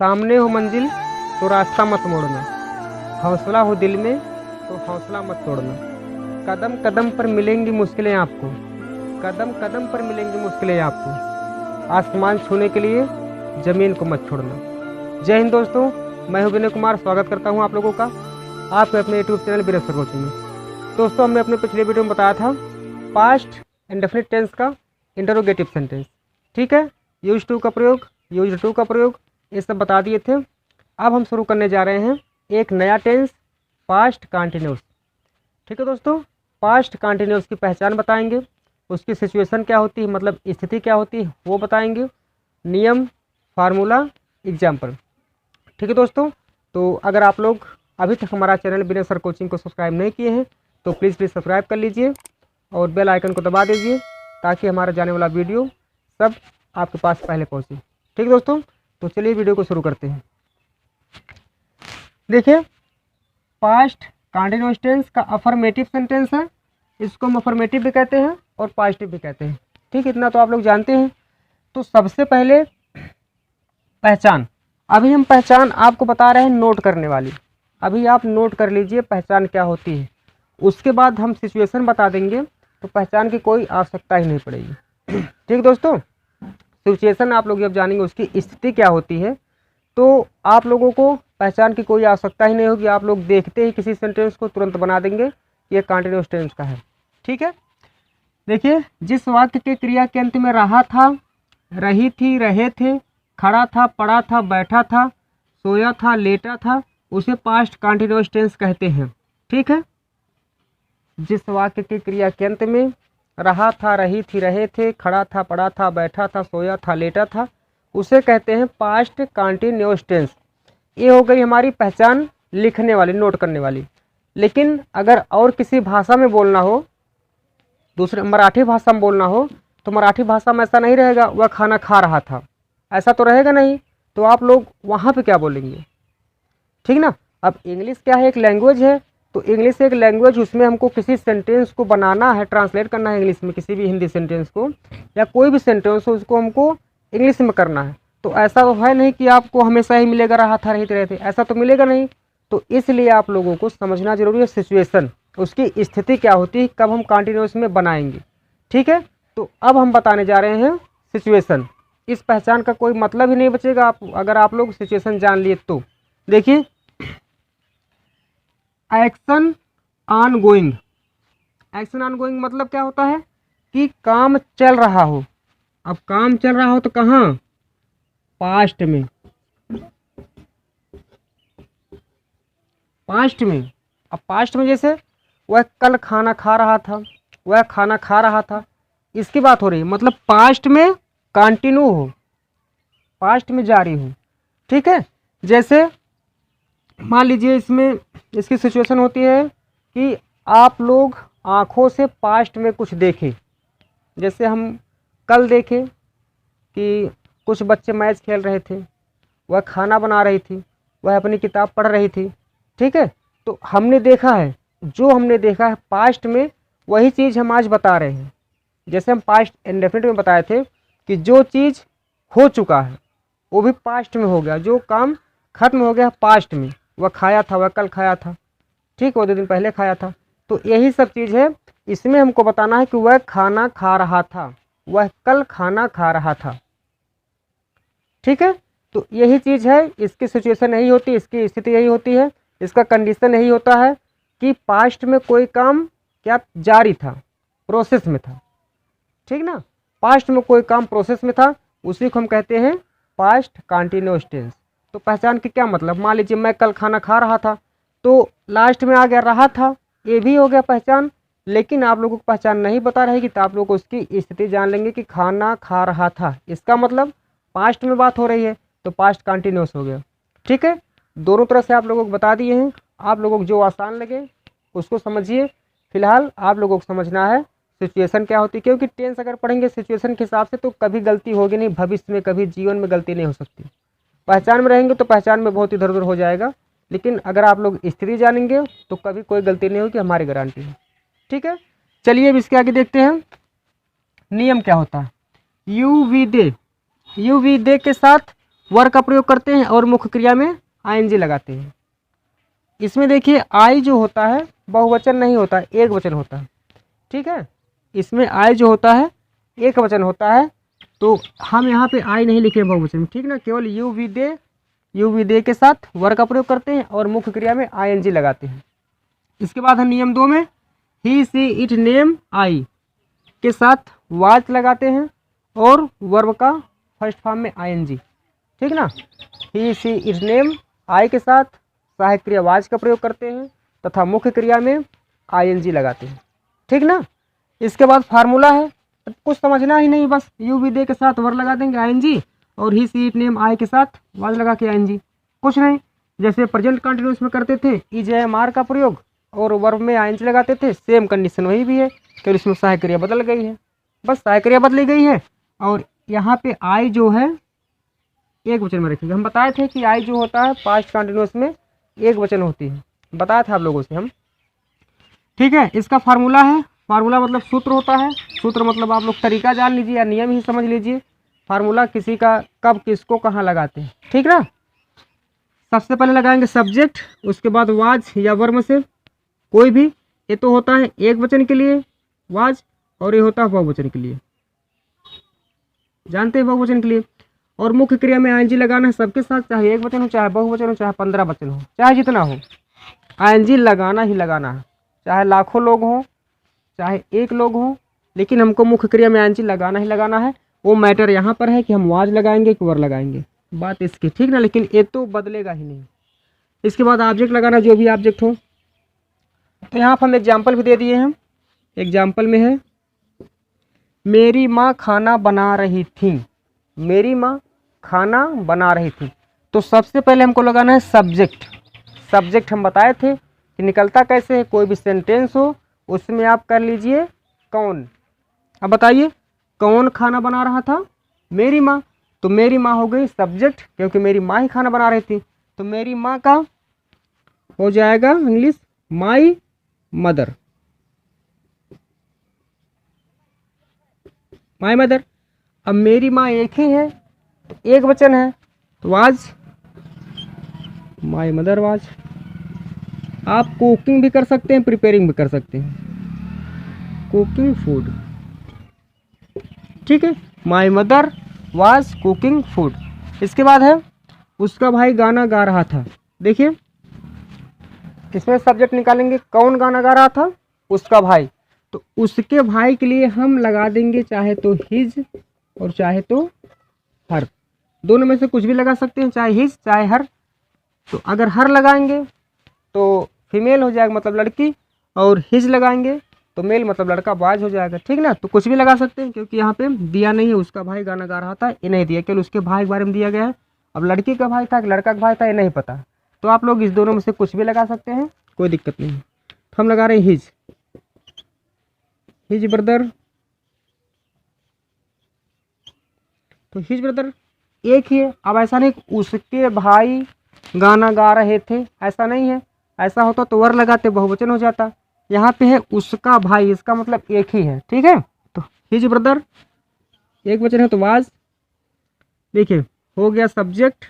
सामने हो मंजिल तो रास्ता मत मोड़ना, हौसला हो दिल में तो हौसला मत तोड़ना। कदम कदम पर मिलेंगी मुश्किलें आपको, कदम कदम पर मिलेंगी मुश्किलें आपको। आसमान छूने के लिए ज़मीन को मत छोड़ना। जय हिंद दोस्तों, मैं हूं विनय कुमार। स्वागत करता हूं आप लोगों का आपके अपने यूट्यूब चैनल विनय सर कोचिंग में। दोस्तों, हमने अपने पिछले वीडियो में बताया था पास्ट इंडेफिनिट टेंस का इंटरोगेटिव सेंटेंस, ठीक है। यूज टू का प्रयोग, यूज टू का प्रयोग, ये सब बता दिए थे। अब हम शुरू करने जा रहे हैं एक नया टेंस, पास्ट कंटिन्यूस, ठीक है दोस्तों। पास्ट कंटिन्यूस की पहचान बताएंगे, उसकी सिचुएशन क्या होती है, मतलब स्थिति क्या होती है वो बताएंगे, नियम, फार्मूला, एग्जाम्पल, ठीक है दोस्तों। तो अगर आप लोग अभी तक हमारा चैनल विनय सर कोचिंग को सब्सक्राइब नहीं किए हैं तो प्लीज़ सब्सक्राइब कर लीजिए और बेल आइकन को दबा दीजिए ताकि हमारा जाने वाला वीडियो सब आपके पास पहले पहुंचे, ठीक है दोस्तों। तो चलिए वीडियो को शुरू करते हैं। देखिए, पास्ट कंटीन्यूअस टेंस का अफर्मेटिव सेंटेंस है, इसको हम अफर्मेटिव भी कहते हैं और पॉजिटिव भी कहते हैं, ठीक, इतना तो आप लोग जानते हैं। तो सबसे पहले पहचान, अभी हम पहचान आपको बता रहे हैं नोट करने वाली, अभी आप नोट कर लीजिए पहचान क्या होती है। उसके बाद हम सिचुएशन बता देंगे तो पहचान की कोई आवश्यकता ही नहीं पड़ेगी, ठीक दोस्तों। सिचुएशन आप लोग जब जानेंगे उसकी स्थिति क्या होती है तो आप लोगों को पहचान की कोई आवश्यकता ही नहीं होगी। आप लोग देखते ही किसी सेंटेंस को तुरंत बना देंगे ये कंटीन्यूअस टेंस का है, ठीक है। देखिए, जिस वाक्य के क्रिया के अंत में रहा था, रही थी, रहे थे, खड़ा था, पड़ा था, बैठा था, सोया था, लेटा था, उसे पास्ट कंटीन्यूअस टेंस कहते हैं, ठीक है। जिस वाक्य की क्रिया के अंत में रहा था, रही थी, रहे थे, खड़ा था, पड़ा था, बैठा था, सोया था, लेटा था, उसे कहते हैं पास्ट कंटीन्यूअस टेंस। ये हो गई हमारी पहचान लिखने वाली, नोट करने वाली। लेकिन अगर और किसी भाषा में बोलना हो, दूसरे मराठी भाषा में बोलना हो, तो मराठी भाषा में ऐसा नहीं रहेगा वह खाना खा रहा था, ऐसा तो रहेगा नहीं। तो आप लोग वहाँ पे क्या बोलेंगे, ठीक ना। अब इंग्लिश क्या है, एक लैंग्वेज है, तो इंग्लिश एक लैंग्वेज, उसमें हमको किसी सेंटेंस को बनाना है, ट्रांसलेट करना है इंग्लिश में, किसी भी हिंदी सेंटेंस को या कोई भी सेंटेंस हो उसको हमको इंग्लिश में करना है। तो ऐसा तो है नहीं कि आपको हमेशा ही मिलेगा रहा था, रही रहे थे, ऐसा तो मिलेगा नहीं। तो इसलिए आप लोगों को समझना जरूरी है सिचुएशन, उसकी स्थिति क्या होती है, कब हम कंटिन्यूस में बनाएंगे, ठीक है। तो अब हम बताने जा रहे हैं सिचुएशन। इस पहचान का कोई मतलब ही नहीं बचेगा आप अगर आप लोग सिचुएशन जान लिए तो। देखिए, action on going, action on going मतलब क्या होता है कि काम चल रहा हो। अब काम चल रहा हो तो कहाँ, पास्ट में, पास्ट में। अब पास्ट में जैसे वह कल खाना खा रहा था, वह खाना खा रहा था, इसकी बात हो रही है, मतलब पास्ट में कंटिन्यू हो, पास्ट में जारी हो, ठीक है। जैसे मान लीजिए इसमें इसकी सिचुएशन होती है कि आप लोग आँखों से पास्ट में कुछ देखें, जैसे हम कल देखें कि कुछ बच्चे मैच खेल रहे थे, वह खाना बना रही थी, वह अपनी किताब पढ़ रही थी, ठीक है। तो हमने देखा है, जो हमने देखा है पास्ट में वही चीज़ हम आज बता रहे हैं। जैसे हम पास्ट इंडेफिनिट में बताए थे कि जो चीज़ हो चुका है वो भी पास्ट में हो गया, जो काम खत्म हो गया पास्ट में, वह खाया था, वह कल खाया था, ठीक, वो 2 दिन पहले खाया था। तो यही सब चीज़ है, इसमें हमको बताना है कि वह खाना खा रहा था, वह कल खाना खा रहा था, ठीक है। तो यही चीज़ है, इसकी सिचुएशन यही होती है, इसकी स्थिति यही होती है, इसका कंडीशन यही होता है कि पास्ट में कोई काम क्या जारी था, प्रोसेस में था, ठीक ना। पास्ट में कोई काम प्रोसेस में था, उसी को हम कहते हैं पास्ट कंटीन्यूअस टेंस। तो पहचान के क्या मतलब, मान लीजिए मैं कल खाना खा रहा था, तो लास्ट में आ गया रहा था, ये भी हो गया पहचान। लेकिन आप लोगों को पहचान नहीं बता रहेगी तो आप लोग को उसकी स्थिति जान लेंगे कि खाना खा रहा था, इसका मतलब पास्ट में बात हो रही है, तो पास्ट कंटिन्यूस हो गया, ठीक है। दोनों तरह से आप लोगों को बता दिए हैं, आप लोगों को जो आसान लगे उसको समझिए। फिलहाल आप लोगों को समझना है सिचुएशन क्या होती है, क्योंकि टेंस अगर पढ़ेंगे सिचुएशन के हिसाब से तो कभी गलती होगी नहीं, भविष्य में कभी जीवन में गलती नहीं हो सकती। पहचान में रहेंगे तो पहचान में बहुत इधर उधर हो जाएगा, लेकिन अगर आप लोग स्थिति जानेंगे तो कभी कोई गलती नहीं होगी, हमारी गारंटी है, ठीक है। चलिए अब इसके आगे देखते हैं नियम क्या होता है। You we they, you we they के साथ वर का प्रयोग करते हैं और मुख्य क्रिया में आईएनजी लगाते हैं। इसमें देखिए आई जो होता है बहुवचन नहीं होता, एक वचन होता है। ठीक है, इसमें आई जो होता है एक वचन होता है, तो हम यहाँ पे आई नहीं लिखे बहुवचन में, ठीक ना, केवल यू विदे के साथ वर का प्रयोग करते हैं और मुख्य क्रिया में आईएनजी लगाते हैं। इसके बाद हम नियम 2 में ही सी इट नेम आई के साथ वाच लगाते हैं और वर्ब का फर्स्ट फॉर्म में आईएनजी। ठीक ना, ही सी इट नेम आई के साथ सहायक क्रिया वाच का प्रयोग करते हैं तथा मुख्य क्रिया में आईएनजी लगाते हैं। ठीक ना, इसके बाद फार्मूला है, तो कुछ समझना ही नहीं, बस यू विदे के साथ वर लगा देंगे आईएनजी और ही सी इट नेम आई के साथ वाच लगा के आईएनजी, कुछ नहीं। जैसे प्रेजेंट कंटिन्यूअस में करते थे इज एम आर का प्रयोग और वर्ब में आईएनजी लगाते थे, सेम कंडीशन वही भी है, फिर इसमें सहायक क्रिया बदल गई है, बस सहायक क्रिया बदली गई है। और यहाँ पे आई जो है एक वचन में रखेंगे। हम बताए थे कि आई जो होता है पास्ट कंटिन्यूअस में एक वचन होती है, बताया था आप लोगों से हम। ठीक है, इसका फार्मूला है, फार्मूला मतलब सूत्र होता है, सूत्र मतलब आप लोग तरीका जान लीजिए या नियम ही समझ लीजिए। फार्मूला किसी का कब किसको कहाँ लगाते हैं, ठीक ना। सबसे पहले लगाएंगे सब्जेक्ट, उसके बाद वाज या वर्ब से कोई भी, ये तो होता है एक वचन के लिए वाज और ये होता है बहुवचन के लिए, जानते हैं बहुवचन के लिए। और मुख्य क्रिया में आईएनजी लगाना है सबके साथ, चाहे एक वचन हो चाहे बहुवचन हो चाहे 15 वचन हो चाहे जितना हो, आईएनजी लगाना ही लगाना है, चाहे लाखों लोग हों चाहे एक लोग हों, लेकिन हमको मुख्य क्रिया में आईएनजी लगाना ही लगाना है। वो मैटर यहाँ पर है कि हम वाज लगाएंगे कि वर लगाएंगे, बात इसकी, ठीक ना, लेकिन ये तो बदलेगा ही नहीं। इसके बाद ऑब्जेक्ट लगाना, जो भी ऑब्जेक्ट हो। तो यहाँ पर हम एग्जाम्पल भी दे दिए हैं। एग्जाम्पल में है मेरी माँ खाना बना रही थी, मेरी माँ खाना बना रही थी। तो सबसे पहले हमको लगाना है सब्जेक्ट। सब्जेक्ट हम बताए थे कि निकलता कैसे है, कोई भी सेंटेंस हो उसमें आप कर लीजिए कौन। अब बताइए कौन खाना बना रहा था, मेरी माँ, तो मेरी माँ हो गई सब्जेक्ट, क्योंकि मेरी माँ ही खाना बना रही थी। तो मेरी माँ का हो जाएगा English my mother, my mother. अब मेरी माँ एक ही है तो एक वचन है, तो वाज, माई मदर वाज। आप कुकिंग भी कर सकते हैं, प्रिपेयरिंग भी कर सकते हैं, कुकिंग फूड, ठीक है, my mother was cooking food. इसके बाद है उसका भाई गाना गा रहा था। देखिए इसमें सब्जेक्ट निकालेंगे, कौन गाना गा रहा था, उसका भाई, तो उसके भाई के लिए हम लगा देंगे चाहे तो हिज और चाहे तो हर, दोनों में से कुछ भी लगा सकते हैं, चाहे हिज चाहे हर। तो अगर हर लगाएंगे तो फीमेल हो जाएगा मतलब लड़की, और हिज लगाएंगे तो मेल मतलब लड़का बाज हो जाएगा, ठीक ना। तो कुछ भी लगा सकते हैं, क्योंकि यहाँ पे दिया नहीं है उसका भाई गाना गा रहा था, ये नहीं दिया, केवल उसके भाई के बारे में दिया गया है। अब लड़की का भाई था कि लड़का का भाई था ये नहीं पता, तो आप लोग इस दोनों में से कुछ भी लगा सकते हैं, कोई दिक्कत नहीं। तो हम लगा रहे हैं हिज, हिज ब्रदर, तो हिज ब्रदर एक ही है। अब ऐसा नहीं उसके भाई गाना गा रहे थे, ऐसा नहीं है, ऐसा होता तो वर लगाते बहुवचन हो जाता। यहाँ पे है उसका भाई, इसका मतलब एक ही है, ठीक है। तो हिज ब्रदर एक वचन है तो वाज, देखिए हो गया सब्जेक्ट,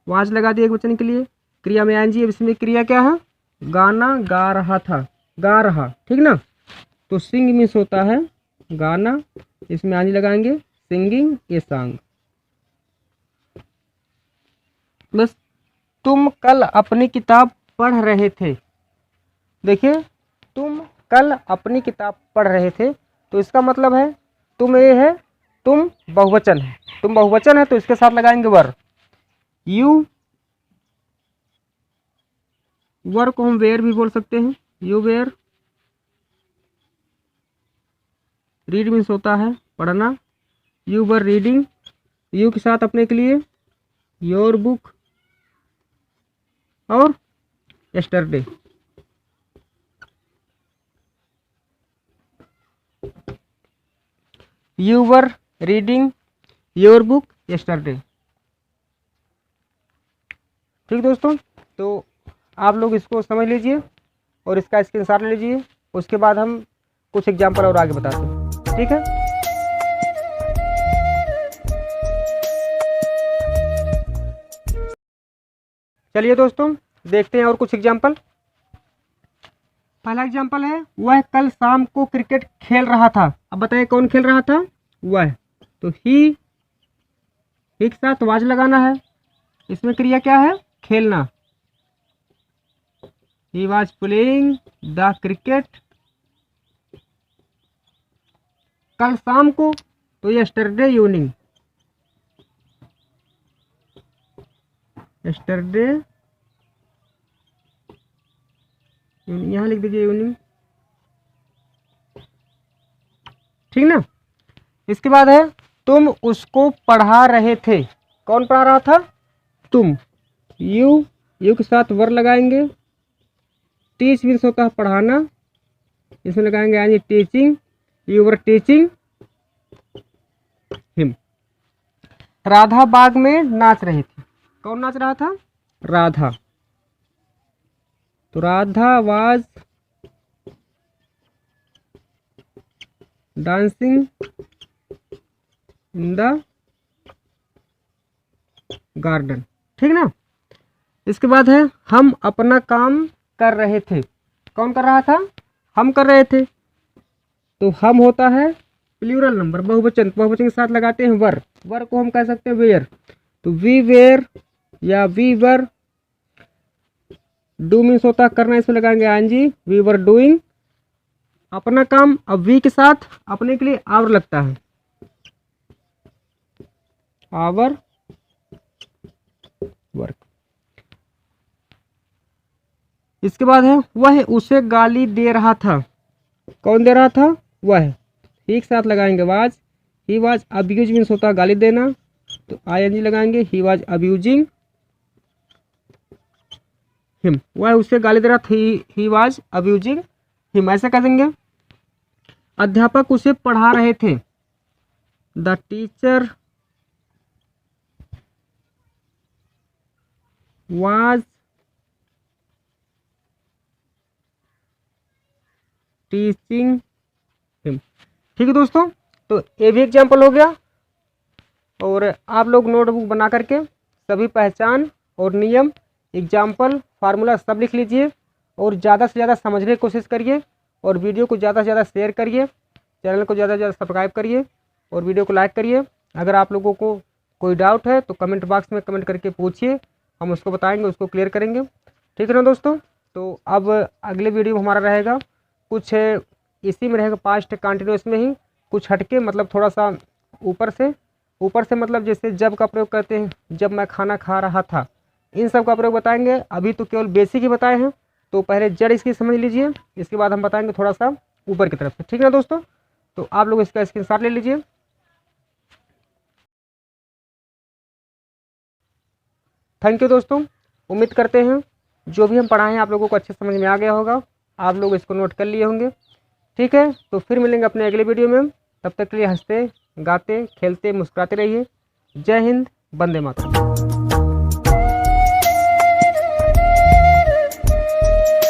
वाज लगा दिए एक वचन के लिए, क्रिया में आईएनजी। इसमें क्रिया क्या है, गाना गा रहा था, गा रहा, ठीक ना। तो सिंग मीन्स होता है गाना, इसमें आईएनजी लगाएंगे, सिंगिंग ए सॉन्ग। बस तुम कल अपनी किताब पढ़ रहे थे, देखिए तुम कल अपनी किताब पढ़ रहे थे, तो इसका मतलब है तुम ये है, तुम बहुवचन है, तुम बहुवचन है तो इसके साथ लगाएंगे वर। यू, वर को हम वेयर भी बोल सकते हैं, यू वेयर। रीड मीन्स होता है पढ़ना, यू वर रीडिंग, यू के साथ अपने के लिए योर बुक और yesterday. You were reading your book yesterday. ठीक दोस्तों, तो आप लोग इसको समझ लीजिए और इसका स्क्रीनशॉट ले लीजिए, उसके बाद हम कुछ एग्जाम्पल और आगे बताते हैं, ठीक है। चलिए दोस्तों देखते हैं और कुछ एग्जाम्पल। पहला एग्जाम्पल है, वह कल शाम को क्रिकेट खेल रहा था। अब बताइए कौन खेल रहा था? वह। तो ही के साथ वाज लगाना है। इसमें क्रिया क्या है? खेलना। He was playing the cricket कल शाम को, तो यस्टरडे इवनिंग। यस्टरडे यहाँ लिख दीजिए इवनिंग, ठीक ना। इसके बाद है, तुम उसको पढ़ा रहे थे। कौन पढ़ा रहा था? तुम। यू के साथ वर लगाएंगे। टीच मीन्स होता है पढ़ाना, इसमें लगाएंगे यानी teaching. You were teaching him. Radha बाग में नाच रही थी। कौन नाच रहा था? राधा। तो Radha was dancing in the garden, ठीक ना। इसके बाद है, हम अपना काम कर रहे थे। कौन कर रहा था? हम कर रहे थे। तो हम होता है प्लूरल नंबर, बहुवचन। बहुवचन के साथ लगाते हैं वर। वर को हम कह सकते हैं वेयर। तो वी वेयर या वी वर। डू मीन्स होता है करना, इसमें लगाएंगे आईएनजी, वी वर डूइंग। अपना काम, अब वी के साथ अपने के लिए आवर लगता है, आवर वर्क। इसके बाद है, वह उसे गाली दे रहा था। कौन दे रहा था? वह। ही के साथ लगाएंगे was. He was abuse means होता है गाली देना, तो आईएनजी लगाएंगे, ही वाज अब्यूजिंग हिम। वह उसे गाली दे रहा था, ही वाज अब्यूजिंग हिम। ऐसे कह देंगे। अध्यापक उसे पढ़ा रहे थे। The teacher was teaching him. ठीक है दोस्तों, तो ये भी एग्जाम्पल हो गया। और आप लोग नोटबुक बना करके सभी पहचान और नियम, एग्जाम्पल, फार्मूला सब लिख लीजिए और ज़्यादा से ज़्यादा समझने की कोशिश करिए और वीडियो को ज़्यादा से ज़्यादा शेयर करिए, चैनल को ज़्यादा से ज़्यादा सब्सक्राइब करिए और वीडियो को लाइक करिए। अगर आप लोगों को कोई डाउट है तो कमेंट बॉक्स में कमेंट करके पूछिए, हम उसको बताएंगे, उसको क्लियर करेंगे। ठीक है ना दोस्तों। तो अब अगले वीडियो हमारा रहेगा कुछ इसी में रहेगा, पास्ट कंटिन्यूस में ही, कुछ हटके, मतलब थोड़ा सा ऊपर से मतलब जैसे जब का प्रयोग करते हैं, जब मैं खाना खा रहा था, इन सब का प्रयोग बताएंगे। अभी तो केवल बेसिक ही बताए हैं, तो पहले जड़ इसकी समझ लीजिए, इसके बाद हम बताएंगे थोड़ा सा ऊपर की तरफ से। ठीक है ना दोस्तों, तो आप लोग इसका स्क्रीनशॉट ले लीजिए। थैंक यू दोस्तों। उम्मीद करते हैं जो भी हम पढ़ाए हैं आप लोगों को अच्छे समझ में आ गया होगा, आप लोग इसको नोट कर लिए होंगे। ठीक है, तो फिर मिलेंगे अपने अगले वीडियो में। तब तक के लिए हंसते गाते खेलते मुस्कुराते रहिए। जय हिंद, वंदे मातरम।